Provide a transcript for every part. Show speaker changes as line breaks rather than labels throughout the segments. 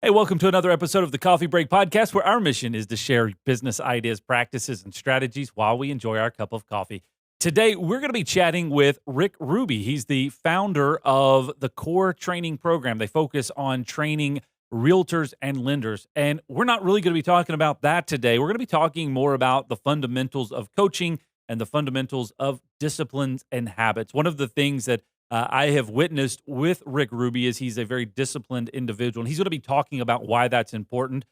Hey, welcome to another episode of the Coffee Break Podcast, where our mission is to share business ideas, practices, and strategies while we enjoy our cup of coffee. Today, we're going to be chatting with Rick Ruby. He's the founder of the Core Training Program. They focus on training realtors and lenders. And we're not really going to be talking about that today. We're going to be talking more about the fundamentals of coaching and the fundamentals of disciplines and habits. One of the things that I have witnessed with Rick Ruby is he's a very disciplined individual, and he's going to be talking about why that's important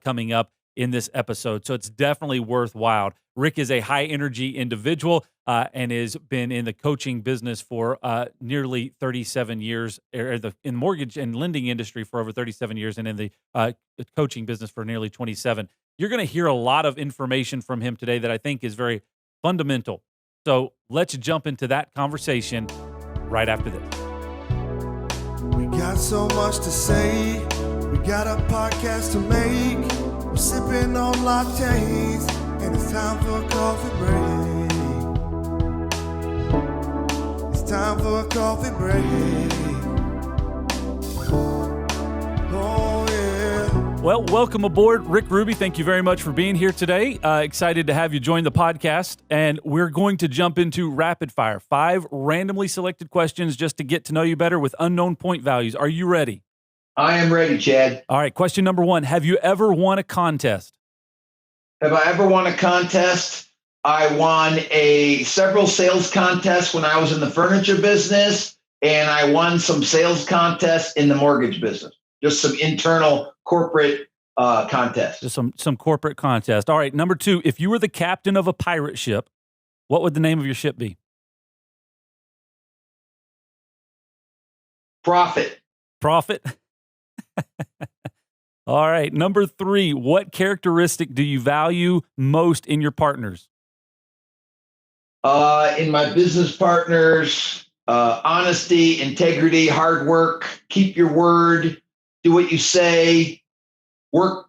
coming up in this episode. So it's definitely worthwhile. Rick is a high-energy individual and has been in the coaching business for nearly 37 years, in the mortgage and lending industry for over 37 years, and in the coaching business for nearly 27. You're going to hear a lot of information from him today that I think is very fundamental. So let's jump into that conversation right after this.
We got so much to say. We got a podcast to make. We're sipping on lattes, and it's time for a coffee break. It's time for a coffee break. Oh, yeah.
Well, welcome aboard, Rick Ruby. Thank you very much for being here today. Excited to have you join the podcast. And we're going to jump into rapid fire. 5 randomly selected questions just to get to know you better with unknown point values. Are you ready?
I am ready, Chad.
All right. Question number 1. Have you ever won a contest?
Have I ever won a contest? I won several sales contests when I was in the furniture business, and I won some sales contests in the mortgage business. Just some internal corporate contests.
Just some corporate contest. All right. Number 2, if you were the captain of a pirate ship, what would the name of your ship be?
Profit.
All right. Number 3, what characteristic do you value most in your partners?
In my business partners, honesty, integrity, hard work, keep your word, do what you say, work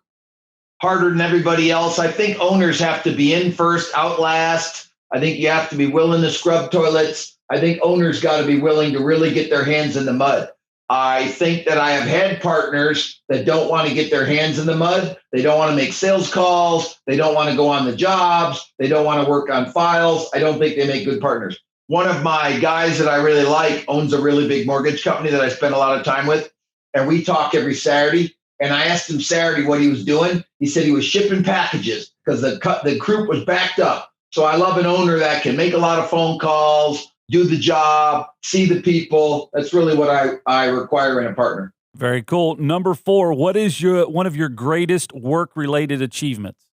harder than everybody else. I think owners have to be in first, out last. I think you have to be willing to scrub toilets. I think owners got to be willing to really get their hands in the mud. I think that I have had partners that don't want to get their hands in the mud. They don't want to make sales calls. They don't want to go on the jobs. They don't want to work on files. I don't think they make good partners. One of my guys that I really like owns a really big mortgage company that I spend a lot of time with. And we talk every Saturday. And I asked him Saturday what he was doing. He said he was shipping packages because the group was backed up. So I love an owner that can make a lot of phone calls, do the job, see the people. That's really what I require in a partner.
Very cool. Number 4, what is one of your greatest work-related achievements?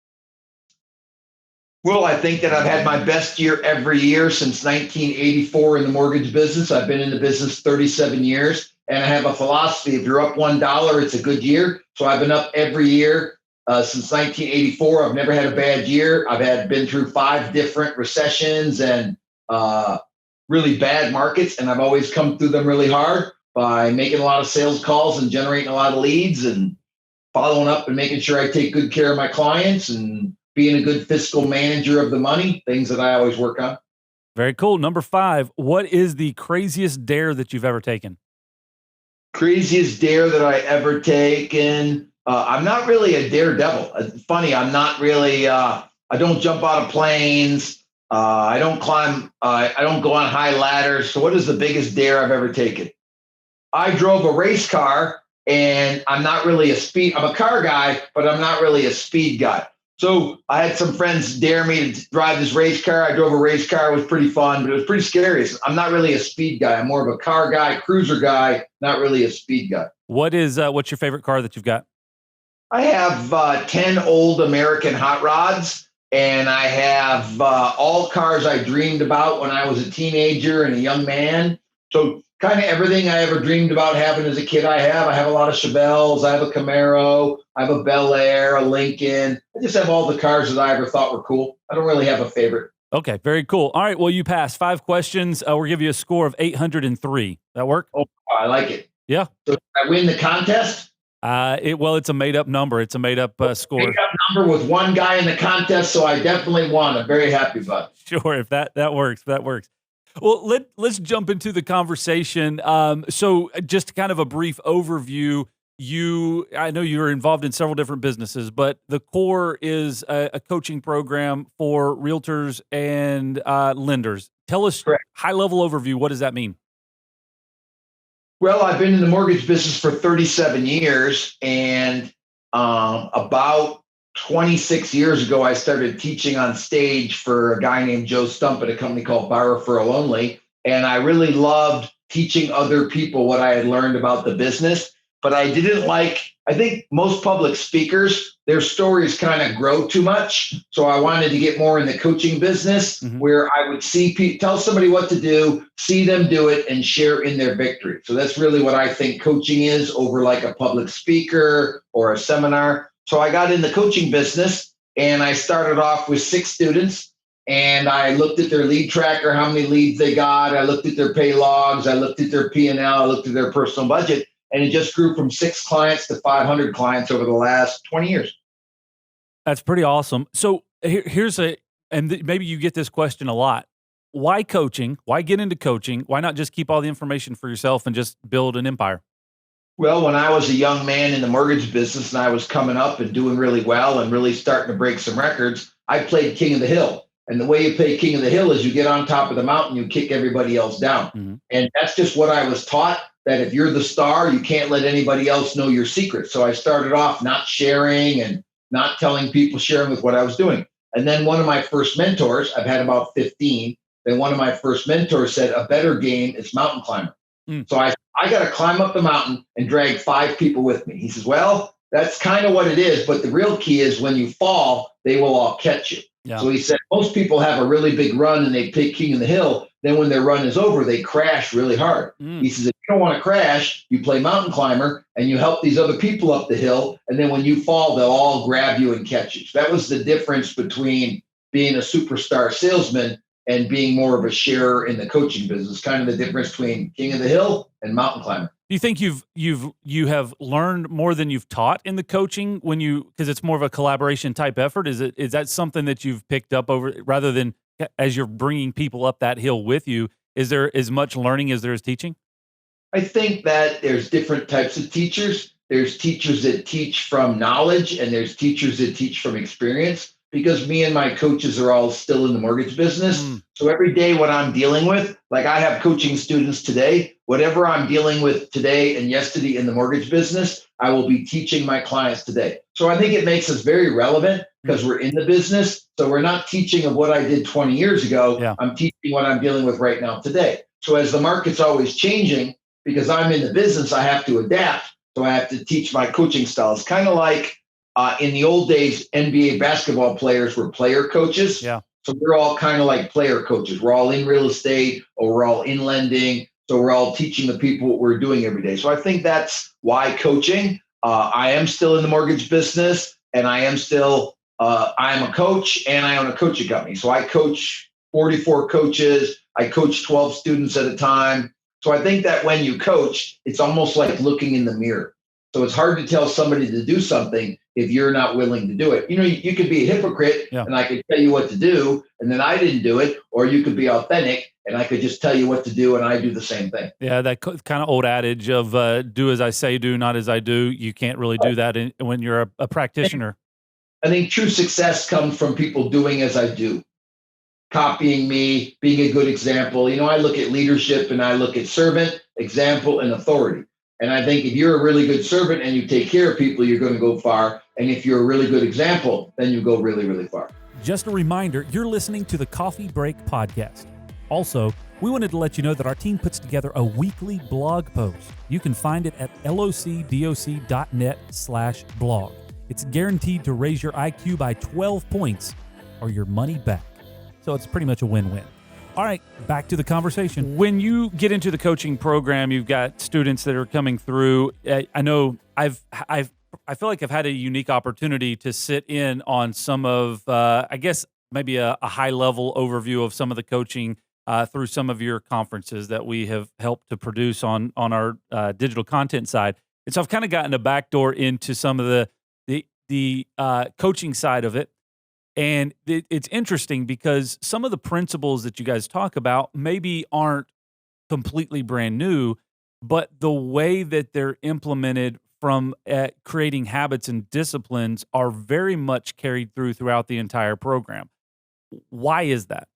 Well, I think that I've had my best year every year since 1984 in the mortgage business. I've been in the business 37 years, and I have a philosophy. If you're up $1, it's a good year. So I've been up every year since 1984. I've never had a bad year. I've been through 5 different recessions and really bad markets, and I've always come through them really hard by making a lot of sales calls and generating a lot of leads and following up and making sure I take good care of my clients and being a good fiscal manager of the money, things that I always work on.
Very cool. Number 5, what is the craziest dare that you've ever taken?
Craziest dare that I ever taken? I'm not really a daredevil. It's funny, I'm not really, I don't jump out of planes. I don't climb, I don't go on high ladders. So what is the biggest dare I've ever taken? I drove a race car, and I'm not really I'm a car guy, but I'm not really a speed guy. So I had some friends dare me to drive this race car. I drove a race car. It was pretty fun, but it was pretty scary. I'm not really a speed guy. I'm more of a car guy, cruiser guy, not really a speed guy.
What's your favorite car that you've got?
I have 10 old American hot rods. And I have all cars I dreamed about when I was a teenager and a young man. So kind of everything I ever dreamed about having as a kid, I have. I have a lot of Chevelles. I have a Camaro. I have a Bel Air, a Lincoln. I just have all the cars that I ever thought were cool. I don't really have a favorite.
Okay, very cool. All right, well, you passed 5 questions. We'll give you a score of 803. That work?
Oh, I like it.
Yeah.
So did I win the contest?
It's a made-up number. It's a made-up score.
Made-up number with one guy in the contest, so I definitely won. I'm very happy about it.
Sure, if that works, that works. Well, let's jump into the conversation. So just kind of a brief overview. I know you're involved in several different businesses, but the core is a coaching program for realtors and lenders. Tell us,
Correct.
high level overview. What does that mean?
Well, I've been in the mortgage business for 37 years, and about 26 years ago, I started teaching on stage for a guy named Joe Stump at a company called Buy Referral Only. And I really loved teaching other people what I had learned about the business. But I didn't I think most public speakers, their stories kind of grow too much. So I wanted to get more in the coaching business where I would tell somebody what to do, see them do it, and share in their victory. So that's really what I think coaching is over like a public speaker or a seminar. So I got in the coaching business, and I started off with 6 students, and I looked at their lead tracker, how many leads they got. I looked at their pay logs. I looked at their P&L. I looked at their personal budget. And it just grew from 6 clients to 500 clients over the last 20 years.
That's pretty awesome. So maybe you get this question a lot. Why coaching? Why get into coaching? Why not just keep all the information for yourself and just build an empire?
Well, when I was a young man in the mortgage business and I was coming up and doing really well and really starting to break some records, I played King of the Hill. And the way you play King of the Hill is you get on top of the mountain, you kick everybody else down. And that's just what I was taught, that if you're the star, you can't let anybody else know your secret. So I started off not sharing and not telling people, sharing with what I was doing. And then one of my first mentors, I've had about 15, then one of my first mentors said, a better game is mountain climber. So I got to climb up the mountain and drag 5 people with me. He says, well, that's kind of what it is. But the real key is when you fall, they will all catch you. Yeah. So he said, most people have a really big run and they pick King of the Hill. Then when their run is over, they crash really hard. He says, if you don't want to crash, you play mountain climber and you help these other people up the hill. And then when you fall, they'll all grab you and catch you. So that was the difference between being a superstar salesman and being more of a sharer in the coaching business, kind of the difference between King of the Hill and mountain climber.
Do you think you have learned more than you've taught in the coaching because it's more of a collaboration type effort? Is that something that you've picked up over rather than as you're bringing people up that hill with you? Is there as much learning as there is teaching?
I think that there's different types of teachers. There's teachers that teach from knowledge, and there's teachers that teach from experience. Because me and my coaches are all still in the mortgage business. So every day what I'm dealing with, like I have coaching students today, whatever I'm dealing with today and yesterday in the mortgage business, I will be teaching my clients today. So I think it makes us very relevant because we're in the business. So we're not teaching of what I did 20 years ago. Yeah. I'm teaching what I'm dealing with right now today. So as the market's always changing, because I'm in the business, I have to adapt. So I have to teach my coaching style. It's kind of like, in the old days, NBA basketball players were player coaches. Yeah. So we're all kind of like player coaches. We're all in real estate or we're all in lending. So we're all teaching the people what we're doing every day. So I think that's why coaching. I am still in the mortgage business, and I am still, I am a coach and I own a coaching company. So I coach 44 coaches. I coach 12 students at a time. So I think that when you coach, it's almost like looking in the mirror. So it's hard to tell somebody to do something if you're not willing to do it. You know, you could be a hypocrite and I could tell you what to do and then I didn't do it, or you could be authentic and I could just tell you what to do and I do the same thing.
Yeah, that kind of old adage of do as I say, do not as I do. You can't really do that when you're a practitioner.
I think true success comes from people doing as I do, copying me, being a good example. You know, I look at leadership and I look at servant, example, and authority. And I think if you're a really good servant and you take care of people, you're going to go far. And if you're a really good example, then you go really, really far.
Just a reminder, you're listening to the Coffee Break Podcast. Also, we wanted to let you know that our team puts together a weekly blog post. You can find it at locdoc.net/blog. It's guaranteed to raise your IQ by 12 points or your money back. So it's pretty much a win-win. All right, back to the conversation. When you get into the coaching program, you've got students that are coming through. I know I feel like I've had a unique opportunity to sit in on some of, I guess, maybe a high-level overview of some of the coaching through some of your conferences that we have helped to produce on our digital content side. And so I've kind of gotten a backdoor into some of the coaching side of it. And it's interesting because some of the principles that you guys talk about maybe aren't completely brand new, but the way that they're implemented from creating habits and disciplines are very much carried throughout the entire program. Why is that?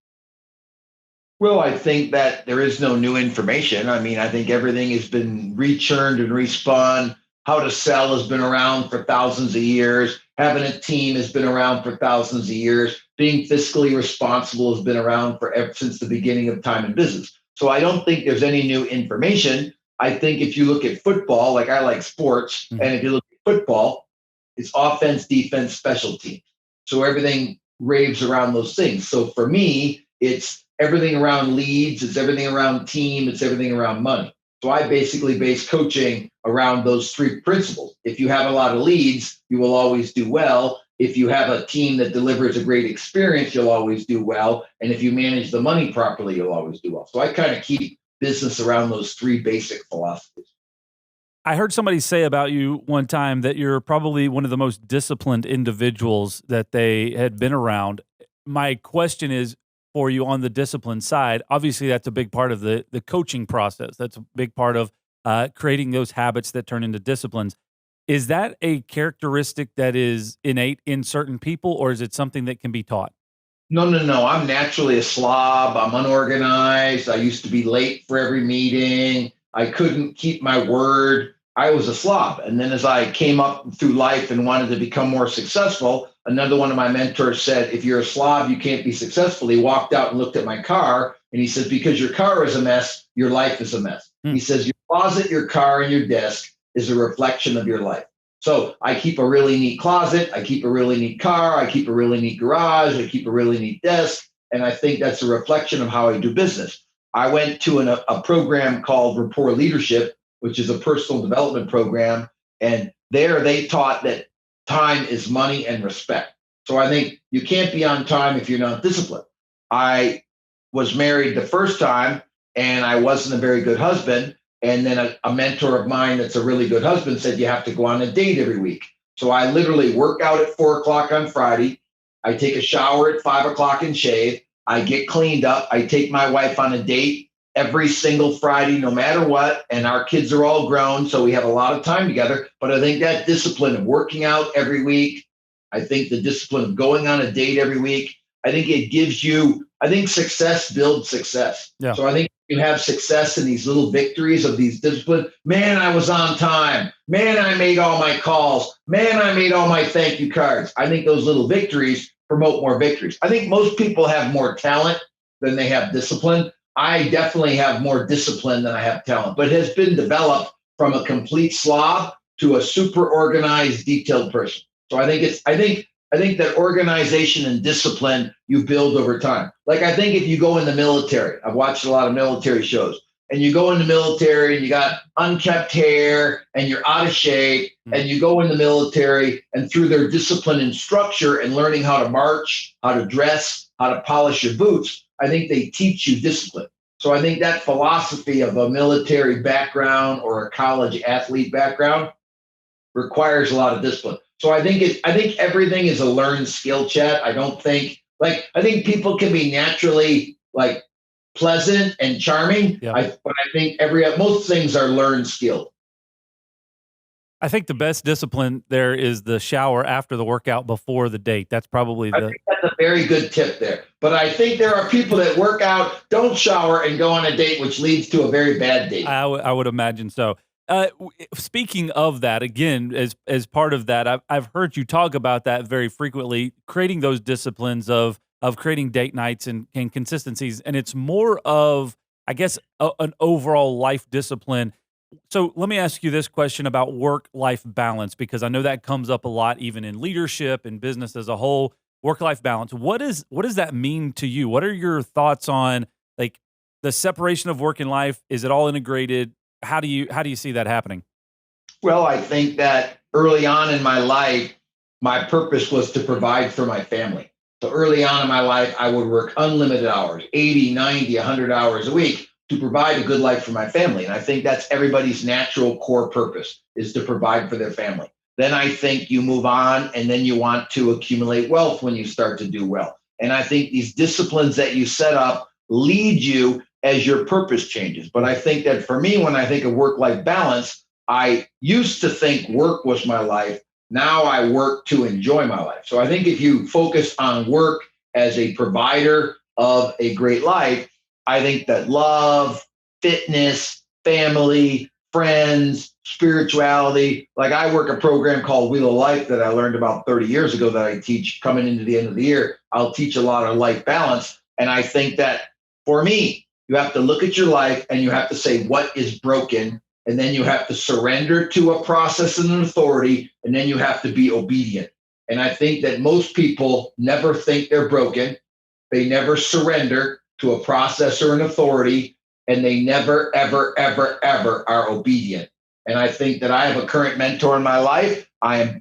Well, I think that there is no new information. I mean, I think everything has been rechurned and respun. How to sell has been around for thousands of years. Having a team has been around for thousands of years. Being fiscally responsible has been around since the beginning of time in business. So I don't think there's any new information. I think if you look at football, like I like sports, and if you look at football, it's offense, defense, special teams. So everything raves around those things. So for me, it's everything around leads, it's everything around team, it's everything around money. So I basically base coaching around those three principles. If you have a lot of leads, you will always do well. If you have a team that delivers a great experience, you'll always do well. And if you manage the money properly, you'll always do well. So I kind of keep business around those three basic philosophies.
I heard somebody say about you one time that you're probably one of the most disciplined individuals that they had been around. My question is for you on the discipline side. Obviously, that's a big part of the coaching process. That's a big part of creating those habits that turn into disciplines. Is that a characteristic that is innate in certain people, or is it something that can be taught?
No. I'm naturally a slob. I'm unorganized. I used to be late for every meeting. I couldn't keep my word. I was a slob. And then as I came up through life and wanted to become more successful, another one of my mentors said, if you're a slob, you can't be successful. He walked out and looked at my car and he says, because your car is a mess, your life is a mess. He says, your closet, your car, and your desk is a reflection of your life. So I keep a really neat closet. I keep a really neat car. I keep a really neat garage. I keep a really neat desk. And I think that's a reflection of how I do business. I went to a program called Rapport Leadership, which is a personal development program. And there they taught that time is money and respect. So I think you can't be on time if you're not disciplined. I was married the first time and I wasn't a very good husband. And then a mentor of mine that's a really good husband said, you have to go on a date every week. So I literally work out at 4:00 on Friday. I take a shower at 5:00 and shave. I get cleaned up. I take my wife on a date every single Friday, no matter what. And our kids are all grown, so we have a lot of time together. But I think that discipline of working out every week, I think the discipline of going on a date every week, I think it gives you, I think success builds success.
Yeah.
So I think you have success in these little victories of these disciplines. Man, I was on time. Man, I made all my calls. Man, I made all my thank you cards. I think those little victories promote more victories. I think most people have more talent than they have discipline. I definitely have more discipline than I have talent, but it has been developed from a complete slob to a super organized, detailed person. So I think that organization and discipline you build over time. Like I think if you go in the military, I've watched a lot of military shows, and you go in the military and you got unkept hair and you're out of shape, and you go in the military and through their discipline and structure and learning how to march, how to dress, how to polish your boots, I think they teach you discipline. So I think that philosophy of a military background or a college athlete background requires a lot of discipline. So I think everything is a learned skill, Chad. I think people can be naturally like pleasant and charming.
Yeah.
But I think most things are learned skills.
I think the best discipline there is the shower after the workout before the date. That's probably
I think that's a very good tip there. But I think there are people that work out, don't shower, and go on a date, which leads to a very bad date.
I would imagine so. Speaking of that, again, as part of that, I've heard you talk about that very frequently, creating those disciplines of creating date nights and consistencies, and it's more of, I guess, an overall life discipline. So let me ask you this question about work-life balance, because I know that comes up a lot, even in leadership and business as a whole. Work-life balance. What does that mean to you? What are your thoughts on like the separation of work and life? Is it all integrated? How do you see that happening?
Well, I think that early on in my life, my purpose was to provide for my family. So early on in my life, I would work unlimited hours, 80, 90, 100 hours a week to provide a good life for my family. And I think that's everybody's natural core purpose, is to provide for their family. Then I think you move on and then you want to accumulate wealth when you start to do well. And I think these disciplines that you set up lead you as your purpose changes. But I think that for me, when I think of work-life balance, I used to think work was my life. Now I work to enjoy my life. So I think if you focus on work as a provider of a great life, I think that love, fitness, family, friends, spirituality, like I work a program called Wheel of Life that I learned about 30 years ago that I teach coming into the end of the year. I'll teach a lot of life balance. And I think that for me, you have to look at your life and you have to say what is broken. And then you have to surrender to a process and an authority. And then you have to be obedient. And I think that most people never think they're broken. They never surrender to a process or an authority. And they never, ever, ever, ever are obedient. And I think that I have a current mentor in my life.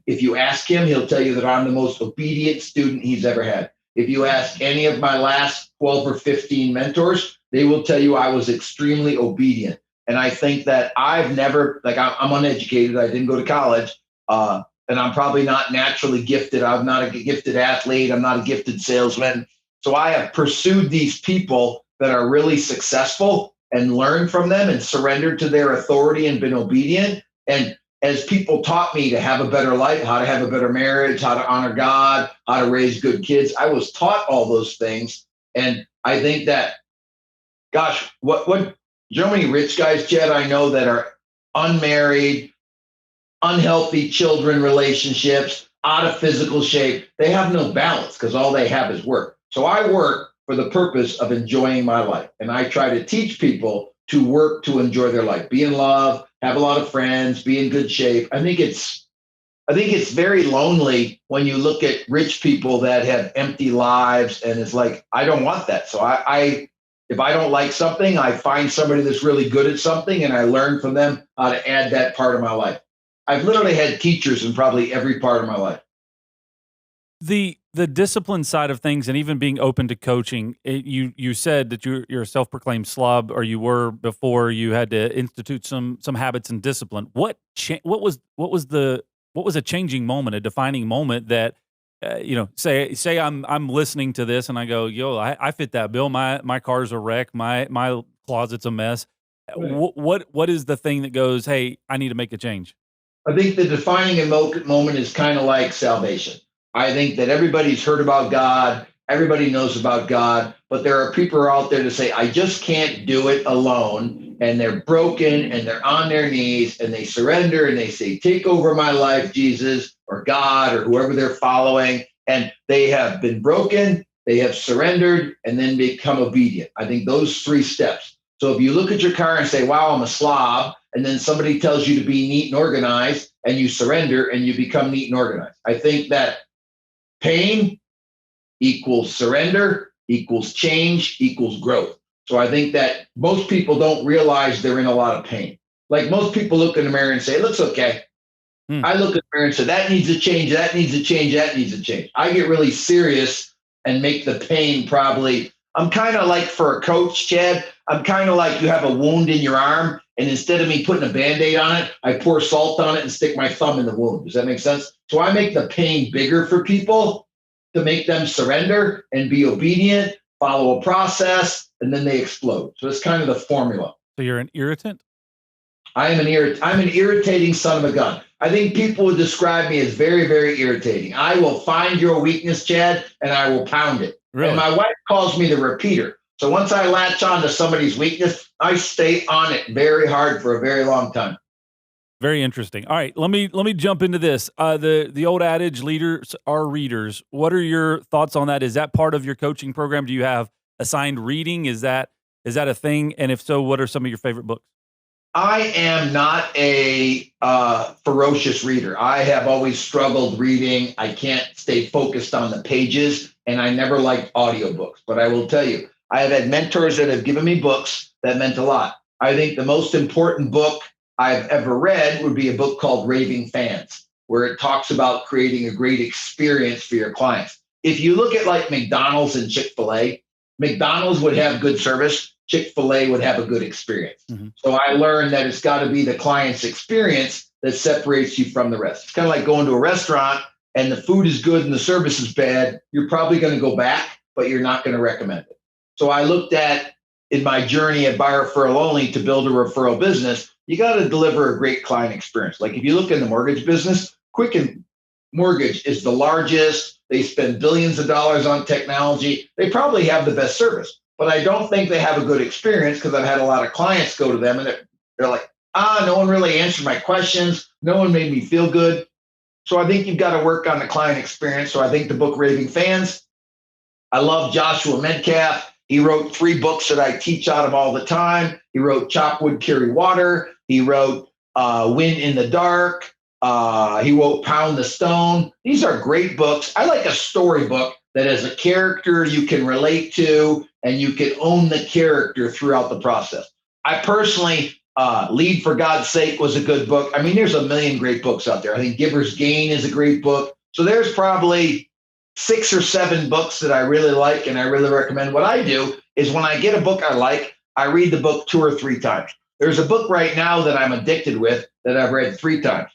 If you ask him, he'll tell you that I'm the most obedient student he's ever had. If you ask any of my last 12 or 15 mentors, they will tell you I was extremely obedient. And I think that I've never, like I'm uneducated. I didn't go to college. And I'm probably not naturally gifted. I'm not a gifted athlete. I'm not a gifted salesman. So I have pursued these people that are really successful and learned from them and surrendered to their authority and been obedient. And as people taught me to have a better life, how to have a better marriage, how to honor God, how to raise good kids, I was taught all those things. And I think that, gosh, what you know how many rich guys, Jed, I know that are unmarried, unhealthy children relationships, out of physical shape. They have no balance because all they have is work. So I work for the purpose of enjoying my life. And I try to teach people to work to enjoy their life, be in love, have a lot of friends, be in good shape. I think it's very lonely when you look at rich people that have empty lives, and it's like, I don't want that. So if I don't like something, I find somebody that's really good at something and I learn from them how to add that part of my life. I've literally had teachers in probably every part of my life.
The discipline side of things, and even being open to coaching, you said that you're a self-proclaimed slob, or you were before you had to institute some habits and discipline. What was a changing moment, a defining moment that say I'm listening to this and I go, yo, I fit that bill. My car's a wreck. My closet's a mess.
Right.
What is the thing that goes, hey, I need to make a change?
I think the defining moment is kind of like salvation. I think that everybody's heard about God. Everybody knows about God, but there are people out there to say, I just can't do it alone. And they're broken and they're on their knees and they surrender and they say, take over my life, Jesus, or God, or whoever they're following. And they have been broken, they have surrendered, and then become obedient. I think those 3 steps. So if you look at your car and say, wow, I'm a slob, and then somebody tells you to be neat and organized, and you surrender and you become neat and organized. I think that pain equals surrender, equals change, equals growth. So I think that most people don't realize they're in a lot of pain. Like most people look in the mirror and say, it looks okay. I look in the mirror and say, that needs to change, that needs to change, that needs to change. I get really serious and make the pain probably. I'm kind of like, for a coach, Chad, I'm kind of like, you have a wound in your arm, and instead of me putting a Band-Aid on it, I pour salt on it and stick my thumb in the wound. Does that make sense? So I make the pain bigger for people to make them surrender and be obedient, follow a process, and then they explode. So it's kind of the formula.
So you're an irritant?
I'm an irritating son of a gun. I think people would describe me as very, very irritating. I will find your weakness, Chad, and I will pound it.
Really?
And my wife calls me the repeater. So once I latch on to somebody's weakness, I stay on it very hard for a very long time.
Very interesting. All right, let me jump into this. The old adage, leaders are readers. What are your thoughts on that? Is that part of your coaching program? Do you have assigned reading? Is that a thing? And if so, what are some of your favorite books?
I am not a ferocious reader. I have always struggled reading. I can't stay focused on the pages, and I never liked audiobooks. But I will tell you, I have had mentors that have given me books that meant a lot. I think the most important book I've ever read would be a book called Raving Fans, where it talks about creating a great experience for your clients. If you look at like McDonald's and Chick-fil-A, McDonald's would have good service, Chick-fil-A would have a good experience. Mm-hmm. So I learned that it's got to be the client's experience that separates you from the rest. It's kind of like going to a restaurant and the food is good and the service is bad. You're probably going to go back, but you're not going to recommend it. So I looked at, in my journey at Buyer Referral Only to build a referral business, you got to deliver a great client experience. Like if you look in the mortgage business, Quicken Mortgage is the largest. They spend billions of dollars on technology. They probably have the best service, but I don't think they have a good experience because I've had a lot of clients go to them and they're like, no one really answered my questions. No one made me feel good. So I think you've got to work on the client experience. So I think the book Raving Fans, I love Joshua Medcalf. He wrote 3 books that I teach out of all the time. He wrote Chop Wood, Carry Water. He wrote Win in the Dark. He wrote Pound the Stone. These are great books. I like a storybook that has a character you can relate to and you can own the character throughout the process. I personally, Lead for God's Sake was a good book. I mean, there's a million great books out there. I think Giver's Gain is a great book. So there's probably 6 or 7 books that I really like and I really recommend. What I do is when I get a book I like, I read the book 2 or 3 times. There's a book right now that I'm addicted with that I've read 3 times.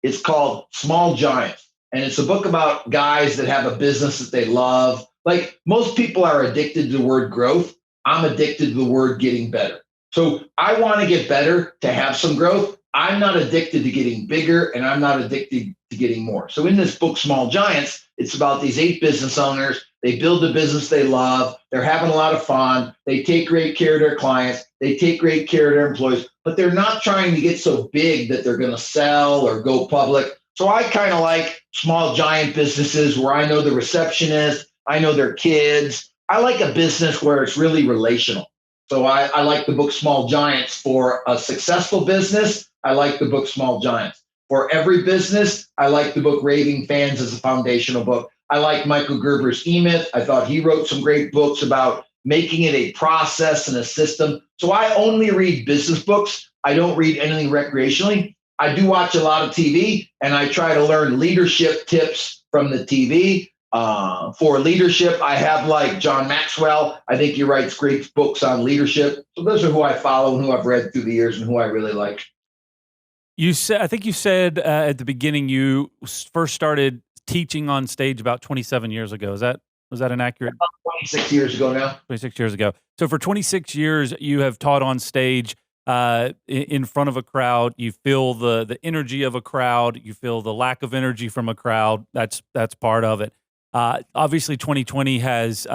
It's called Small Giants. And it's a book about guys that have a business that they love. Like most people are addicted to the word growth. I'm addicted to the word getting better. So I want to get better to have some growth. I'm not addicted to getting bigger and I'm not addicted to getting more. So in this book, Small Giants, it's about these 8 business owners. They build a business they love. They're having a lot of fun. They take great care of their clients. They take great care of their employees, but they're not trying to get so big that they're going to sell or go public. So I kind of like small giant businesses where I know the receptionist, I know their kids. I like a business where it's really relational. So I like the book Small Giants for a successful business. I like the book Small Giants. For every business, I like the book Raving Fans as a foundational book. I like Michael Gerber's E-Myth. I thought he wrote some great books about making it a process and a system. So I only read business books. I don't read anything recreationally. I do watch a lot of TV and I try to learn leadership tips from the TV. For leadership, I have like John Maxwell. I think he writes great books on leadership. So those are who I follow and who I've read through the years and who I really like.
I think you said at the beginning you first started teaching on stage about 27 years ago. Was that an accurate?
About 26 years ago now.
26 years ago. So for 26 years, you have taught on stage in front of a crowd. You feel the energy of a crowd. You feel the lack of energy from a crowd. That's part of it. Obviously, 2020 has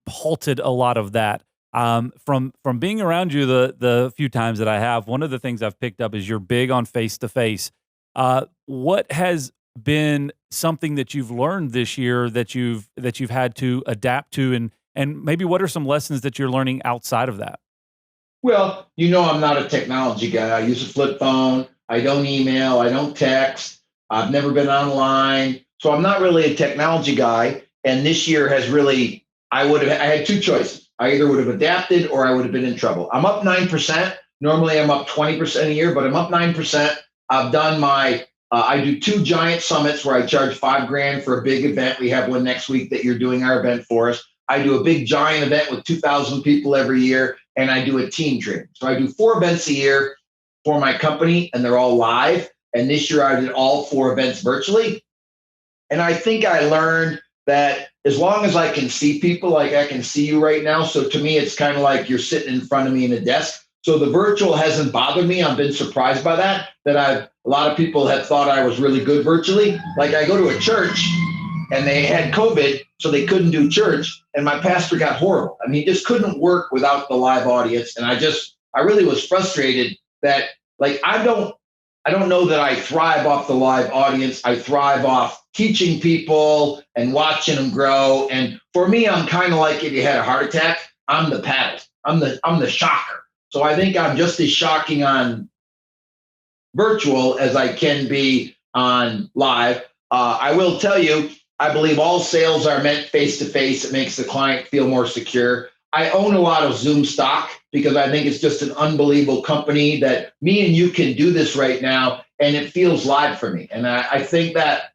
halted a lot of that. From being around you the few times that I have, one of the things I've picked up is you're big on face-to-face. What has been something that you've learned this year that you've had to adapt to, and maybe what are some lessons that you're learning outside of that?
Well, I'm not a technology guy. I use a flip phone. I don't email. I don't text. I've never been online. So I'm not really a technology guy. And this year has really, I had 2 choices. I either would have adapted or I would have been in trouble. I'm up 9%. Normally I'm up 20% a year, but I'm up 9%. I've done I do 2 giant summits where I charge $5,000 for a big event. We have one next week that you're doing our event for us. I do a big giant event with 2,000 people every year, and I do a team training. So I do 4 events a year for my company, and they're all live. And this year I did all 4 events virtually. And I think I learned that as long as I can see people, like I can see you right now. So to me, it's kind of like you're sitting in front of me in a desk. So the virtual hasn't bothered me. I've been surprised by that a lot of people had thought I was really good virtually. Like I go to a church and they had COVID, so they couldn't do church. And my pastor got horrible. I mean, he just couldn't work without the live audience. And I really was frustrated that like, I don't know that I thrive off the live audience. I thrive off teaching people and watching them grow. And for me, I'm kind of like if you had a heart attack, I'm the paddle. I'm the shocker. So I think I'm just as shocking on virtual as I can be on live. I will tell you, I believe all sales are meant face-to-face. It makes the client feel more secure. I own a lot of Zoom stock because I think it's just an unbelievable company that me and you can do this right now, and it feels live for me. And I think that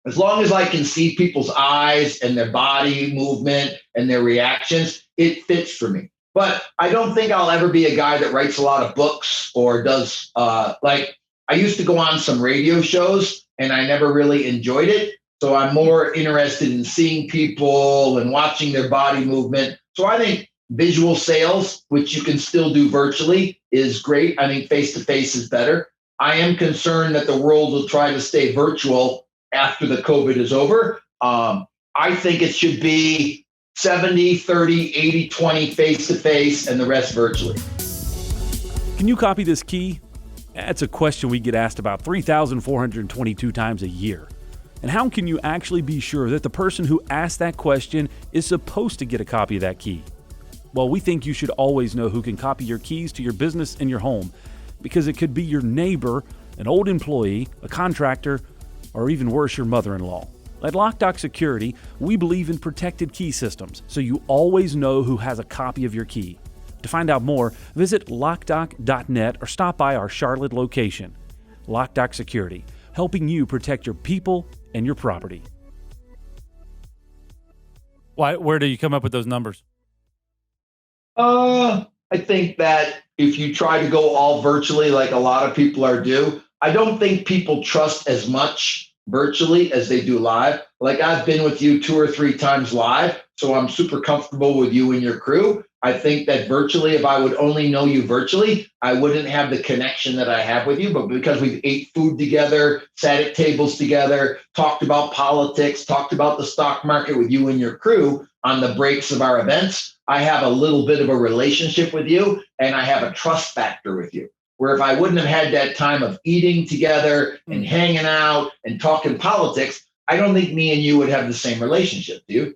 as long as I can see people's eyes and their body movement and their reactions, it fits for me. But I don't think I'll ever be a guy that writes a lot of books or does like I used to go on some radio shows and I never really enjoyed it. So I'm more interested in seeing people and watching their body movement. So I think visual sales, which you can still do virtually, is great. I think face-to-face is better. I am concerned that the world will try to stay virtual after the COVID is over. I think it should be 70, 30, 80, 20 face-to-face and the rest virtually.
Can you copy this key? That's a question we get asked about 3,422 times a year. And how can you actually be sure that the person who asked that question is supposed to get a copy of that key? Well, we think you should always know who can copy your keys to your business and your home, because it could be your neighbor, an old employee, a contractor, or even worse, your mother-in-law. At Loc-Doc Security, we believe in protected key systems, so you always know who has a copy of your key. To find out more, visit locdoc.net or stop by our Charlotte location. Loc-Doc Security, helping you protect your people and your property. Where do you come up with those numbers?
I think that if you try to go all virtually like a lot of people are due, I don't think people trust as much virtually as they do live. Like I've been with you 2 or 3 times live, so I'm super comfortable with you and your crew. I think that virtually, if I would only know you virtually, I wouldn't have the connection that I have with you. But because we've ate food together, sat at tables together, talked about politics, talked about the stock market with you and your crew on the breaks of our events, I have a little bit of a relationship with you and I have a trust factor with you. Where if I wouldn't have had that time of eating together and hanging out and talking politics, I don't think me and you would have the same relationship. Do you?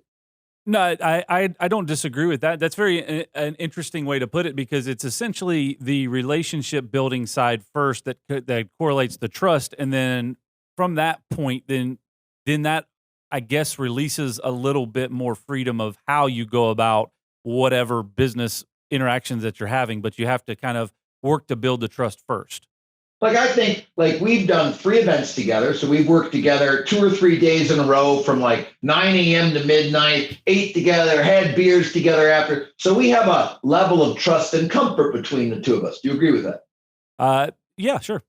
No, I don't disagree with that. That's very an interesting way to put it, because it's essentially the relationship building side first that correlates the trust, and then from that point, then that, I guess, releases a little bit more freedom of how you go about whatever business interactions that you're having, but you have to kind of work to build the trust first.
Like I think like we've done 3 events together. So we've worked together 2 or 3 days in a row from like 9 a.m. to midnight, ate together, had beers together after. So we have a level of trust and comfort between the two of us. Do you agree with that?
Yeah, sure.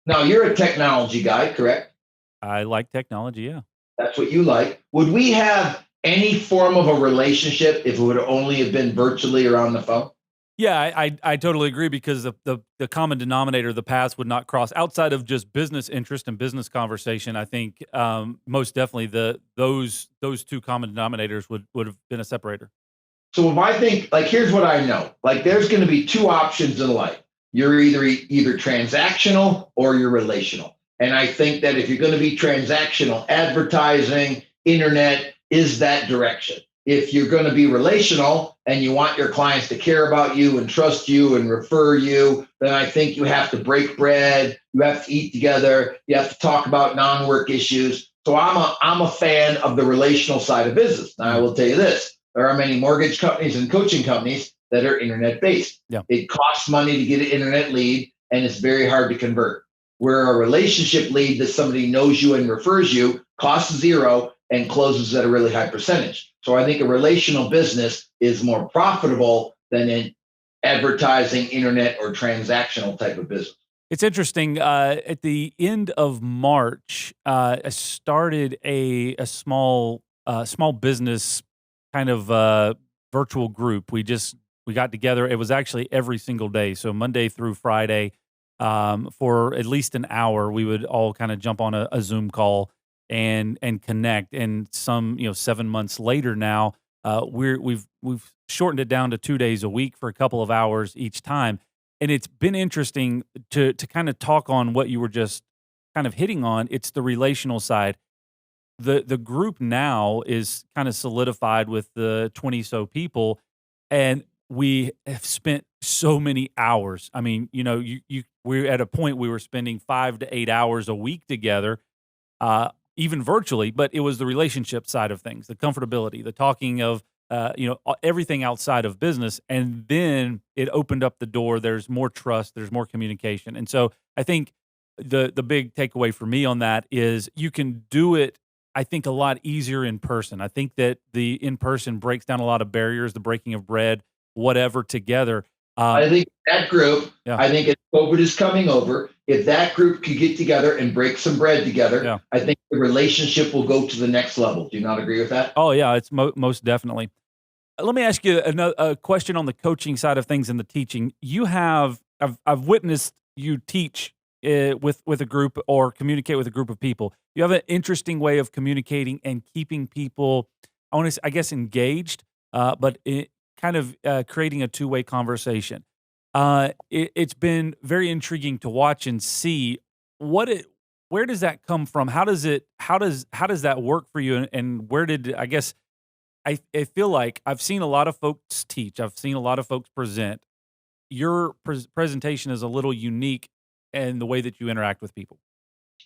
Now you're a technology guy, correct?
I like technology, yeah.
That's what you like. Would we have any form of a relationship if it would only have been virtually or on the phone?
Yeah, I totally agree, because the common denominator of the paths would not cross outside of just business interest and business conversation. I think most definitely those 2 common denominators would have been a separator.
So if I think, like, here's what I know, like there's going to be 2 options in life. You're either transactional or you're relational. And I think that if you're going to be transactional, advertising, internet is that direction. If you're going to be relational and you want your clients to care about you and trust you and refer you, then I think you have to break bread. You have to eat together. You have to talk about non-work issues. So I'm a fan of the relational side of business. Now I will tell you this: there are many mortgage companies and coaching companies that are internet-based.
Yeah.
It costs money to get an internet lead, and it's very hard to convert. Where a relationship lead that somebody knows you and refers you costs 0 and closes at a really high percentage. So I think a relational business is more profitable than an advertising, internet, or transactional type of business.
It's interesting. At the end of March, I started a small business kind of virtual group. We got together. It was actually every single day, so Monday through Friday, for at least an hour. We would all kind of jump on a Zoom call and connect. And some 7 months later now, we've shortened it down to 2 days a week for a couple of hours each time. And it's been interesting to kind of talk on what you were just kind of hitting on. It's the relational side. The group now is kind of solidified with the 20 so people, and we have spent so many hours. I mean, we're at a point we were spending 5 to 8 hours a week together, even virtually, but it was the relationship side of things, the comfortability, the talking of, everything outside of business. And then it opened up the door. There's more trust, there's more communication. And so I think the big takeaway for me on that is you can do it, I think, a lot easier in person. I think that the in-person breaks down a lot of barriers, the breaking of bread, whatever, together.
I think that group,
Yeah.
I think as COVID is coming over, if that group could get together and break some bread together,
Yeah.
I think the relationship will go to the next level. Do you not agree with that?
Oh, yeah, it's most definitely. let me ask you a question on the coaching side of things and the teaching. I've witnessed you teach with a group or communicate with a group of people. You have an interesting way of communicating and keeping people, I guess, engaged, but kind of creating a two-way conversation. It's been very intriguing to watch and see where does that come from? How does that work for you? And where did, I guess, I feel like I've seen a lot of folks teach. I've seen a lot of folks present. Your presentation is a little unique in the way that you interact with people.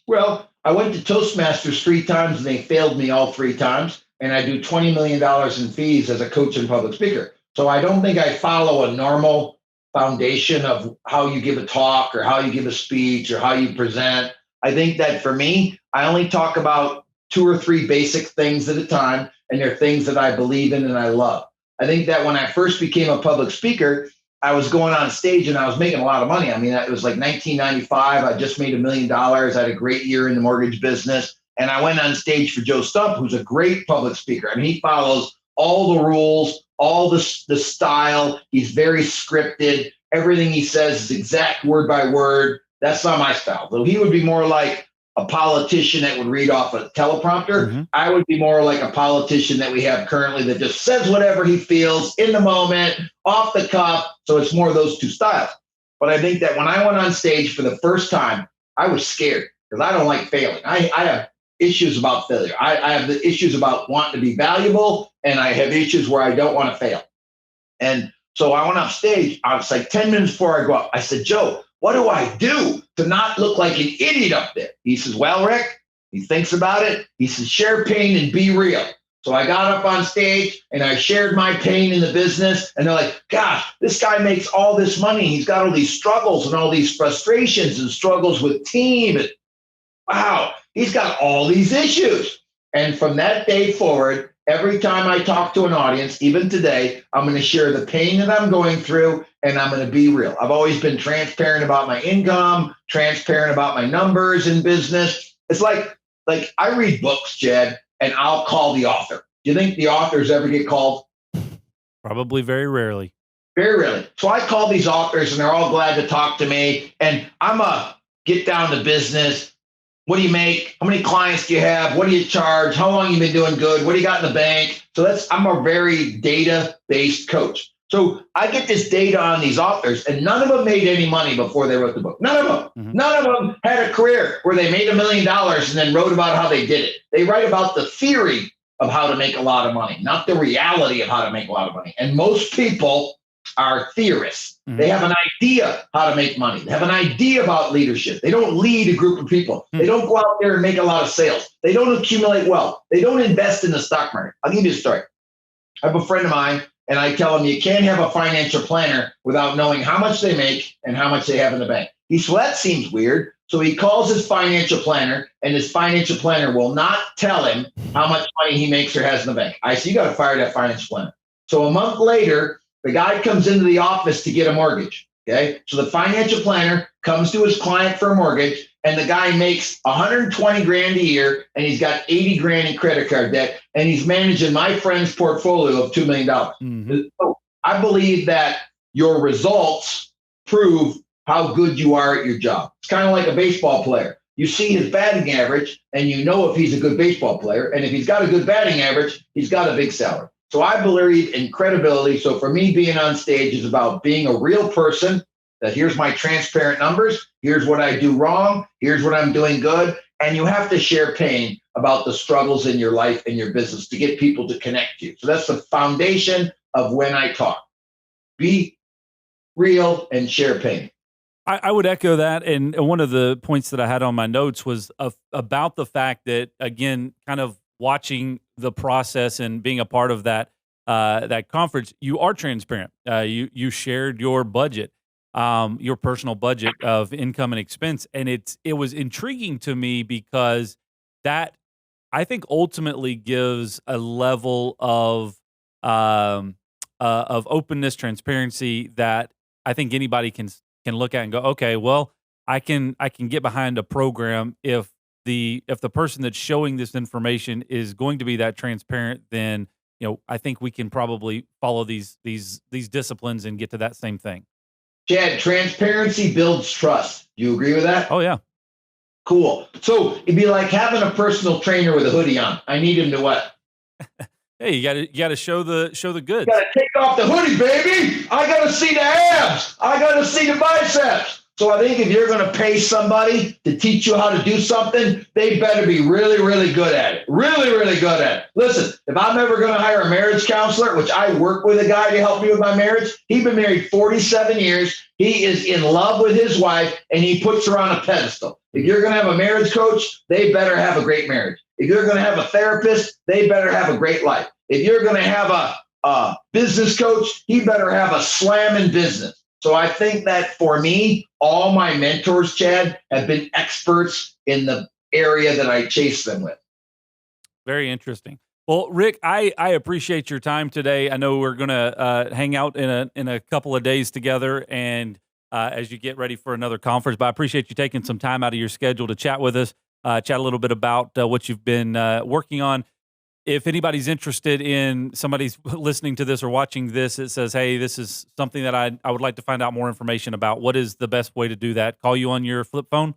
Well, I went to Toastmasters 3 times and they failed me all 3 times. And I do $20 million in fees as a coach and public speaker. So I don't think I follow a normal foundation of how you give a talk or how you give a speech or how you present. I think that for me, I only talk about 2 or 3 basic things at a time. And they're things that I believe in and I love. I think that when I first became a public speaker, I was going on stage and I was making a lot of money. I mean, it was like 1995. I just made $1 million. I had a great year in the mortgage business. And I went on stage for Joe Stump, who's a great public speaker. I mean, he follows all the rules, all the style. He's very scripted. Everything he says is exact word by word. That's not my style. So he would be more like a politician that would read off a teleprompter. Mm-hmm. I would be more like a politician that we have currently that just says whatever he feels in the moment, off the cuff. So it's more of those 2 styles. But I think that when I went on stage for the first time, I was scared because I don't like failing. I have issues about failure. I have the issues about wanting to be valuable, and I have issues where I don't want to fail. And so I went off stage. I was like 10 minutes before I go up. I said, Joe, what do I do to not look like an idiot up there? He says, well, Rick, he thinks about it. He says, share pain and be real. So I got up on stage and I shared my pain in the business. And they're like, gosh, this guy makes all this money. He's got all these struggles and all these frustrations and struggles with team. And wow, he's got all these issues. And from that day forward, every time I talk to an audience, even today, I'm going to share the pain that I'm going through, and I'm going to be real. I've always been transparent about my income, transparent about my numbers in business. It's like I read books, Jed, and I'll call the author. Do you think the authors ever get called?
Probably very rarely.
Very rarely. So I call these authors, and they're all glad to talk to me. And I'm a get down to business. What do you make? How many clients do you have? What do you charge? How long you been doing good? What do you got in the bank? So I'm a very data-based coach. So I get this data on these authors, and none of them made any money before they wrote the book. None of them. Mm-hmm. None of them had a career where they made $1 million and then wrote about how they did it. They write about the theory of how to make a lot of money, not the reality of how to make a lot of money. And most people are theorists. Mm-hmm. They have an idea how to make money. They have an idea about leadership. They don't lead a group of people. Mm-hmm. They don't go out there and make a lot of sales. They don't accumulate wealth. They don't invest in the stock market. I'll give you a story. I have a friend of mine, and I tell him you can't have a financial planner without knowing how much they make and how much they have in the bank. He said, well, that seems weird. So he calls his financial planner, and his financial planner will not tell him how much money he makes or has in the bank. I said, you got to fire that financial planner. So a month later, the guy comes into the office to get a mortgage. Okay. So the financial planner comes to his client for a mortgage, and the guy makes 120 grand a year, and he's got 80 grand in credit card debt, and he's managing my friend's portfolio of $2 million. Mm-hmm. So I believe that your results prove how good you are at your job. It's kind of like a baseball player. You see his batting average, and you know if he's a good baseball player. And if he's got a good batting average, he's got a big salary. So I believe in credibility. So for me, being on stage is about being a real person, that here's my transparent numbers. Here's what I do wrong. Here's what I'm doing good. And you have to share pain about the struggles in your life and your business to get people to connect you. So that's the foundation of when I talk. Be real and share pain.
I would echo that. And one of the points that I had on my notes was about the fact that, again, kind of watching the process and being a part of that that conference, you are transparent. You shared your budget, your personal budget of income and expense, and it was intriguing to me because that I think ultimately gives a level of openness, transparency that I think anybody can look at and go, okay, well, I can get behind a program if the person that's showing this information is going to be that transparent, then I think we can probably follow these disciplines and get to that same thing.
Chad, transparency builds trust. Do you agree with that?
Oh yeah.
Cool. So it'd be like having a personal trainer with a hoodie on. I need him to what?
Hey, you gotta show the goods.
You gotta take off the hoodie, baby. I gotta see the abs. I gotta see the biceps. So I think if you're going to pay somebody to teach you how to do something, they better be really, really good at it. Really, really good at it. Listen, if I'm ever going to hire a marriage counselor, which I work with a guy to help me with my marriage, he's been married 47 years. He is in love with his wife, and he puts her on a pedestal. If you're going to have a marriage coach, they better have a great marriage. If you're going to have a therapist, they better have a great life. If you're going to have a business coach, he better have a slamming business. So I think that for me, all my mentors, Chad, have been experts in the area that I chase them with.
Very interesting. Well, Rick, I appreciate your time today. I know we're going to hang out in a couple of days together, and as you get ready for another conference. But I appreciate you taking some time out of your schedule to chat with us, chat a little bit about what you've been working on. If anybody's interested in, somebody's listening to this or watching this, it says, hey, this is something that I would like to find out more information about. What is the best way to do that? Call you on your flip phone?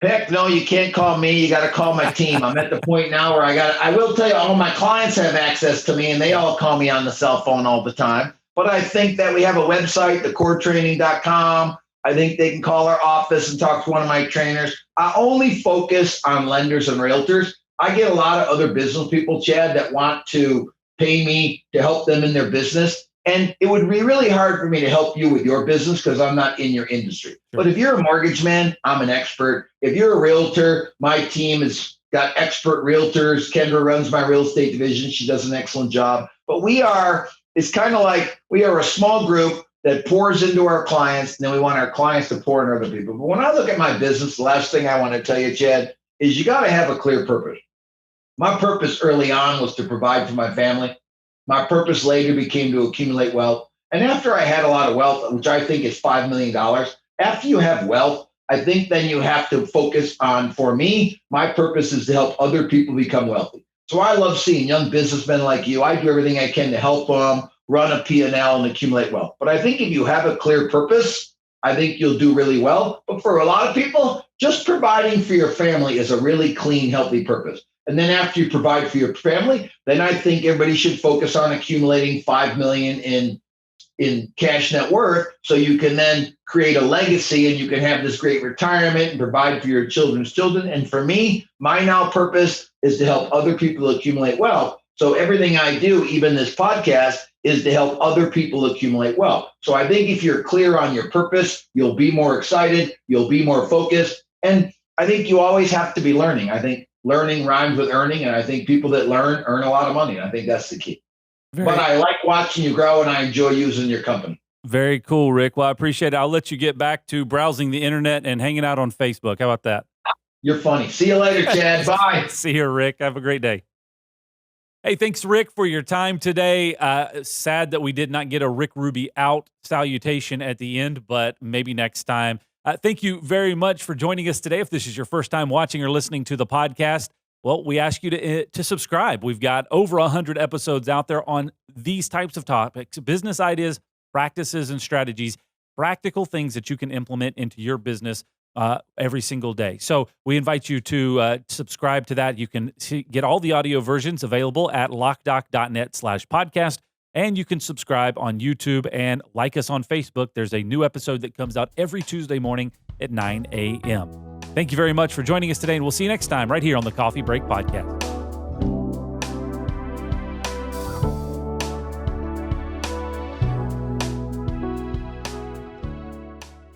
Heck no, you can't call me. You got to call my team. I'm at the point now where I will tell you, all my clients have access to me and they all call me on the cell phone all the time. But I think that we have a website, thecoretraining.com. I think they can call our office and talk to one of my trainers. I only focus on lenders and realtors. I get a lot of other business people, Chad, that want to pay me to help them in their business. And it would be really hard for me to help you with your business because I'm not in your industry. Sure. But if you're a mortgage man, I'm an expert. If you're a realtor, my team has got expert realtors. Kendra runs my real estate division. She does an excellent job. But it's kind of like we are a small group that pours into our clients, and then we want our clients to pour into other people. But when I look at my business, the last thing I want to tell you, Chad, is you got to have a clear purpose. My purpose early on was to provide for my family. My purpose later became to accumulate wealth. And after I had a lot of wealth, which I think is $5 million, after you have wealth, I think then you have to focus on, for me, my purpose is to help other people become wealthy. So I love seeing young businessmen like you. I do everything I can to help them run a P&L and accumulate wealth. But I think if you have a clear purpose, I think you'll do really well. But for a lot of people, just providing for your family is a really clean, healthy purpose. And then after you provide for your family, then I think everybody should focus on accumulating $5 million in cash net worth, so you can then create a legacy and you can have this great retirement and provide for your children's children. And for me, my now purpose is to help other people accumulate wealth. So everything I do, even this podcast, is to help other people accumulate wealth. So I think if you're clear on your purpose, you'll be more excited, you'll be more focused. And I think you always have to be learning. I think learning rhymes with earning, and I think people that learn earn a lot of money. And I think that's the key. But I like watching you grow, and I enjoy using your company.
Very cool, Rick. Well, I appreciate it. I'll let you get back to browsing the internet and hanging out on Facebook. How about that?
You're funny. See you later, Chad. Bye.
See you, Rick. Have a great day. Hey, thanks, Rick, for your time today. Sad that we did not get a Rick Ruby out salutation at the end, but maybe next time. Thank you very much for joining us today. If this is your first time watching or listening to the podcast, well, we ask you to subscribe. We've got over 100 episodes out there on these types of topics: business ideas, practices, and strategies, practical things that you can implement into your business every single day. So we invite you to subscribe to that. You can get all the audio versions available at Loc-Doc.net/podcast. And you can subscribe on YouTube and like us on Facebook. There's a new episode that comes out every Tuesday morning at 9 a.m. Thank you very much for joining us today, and we'll see you next time right here on the Coffee Break Podcast.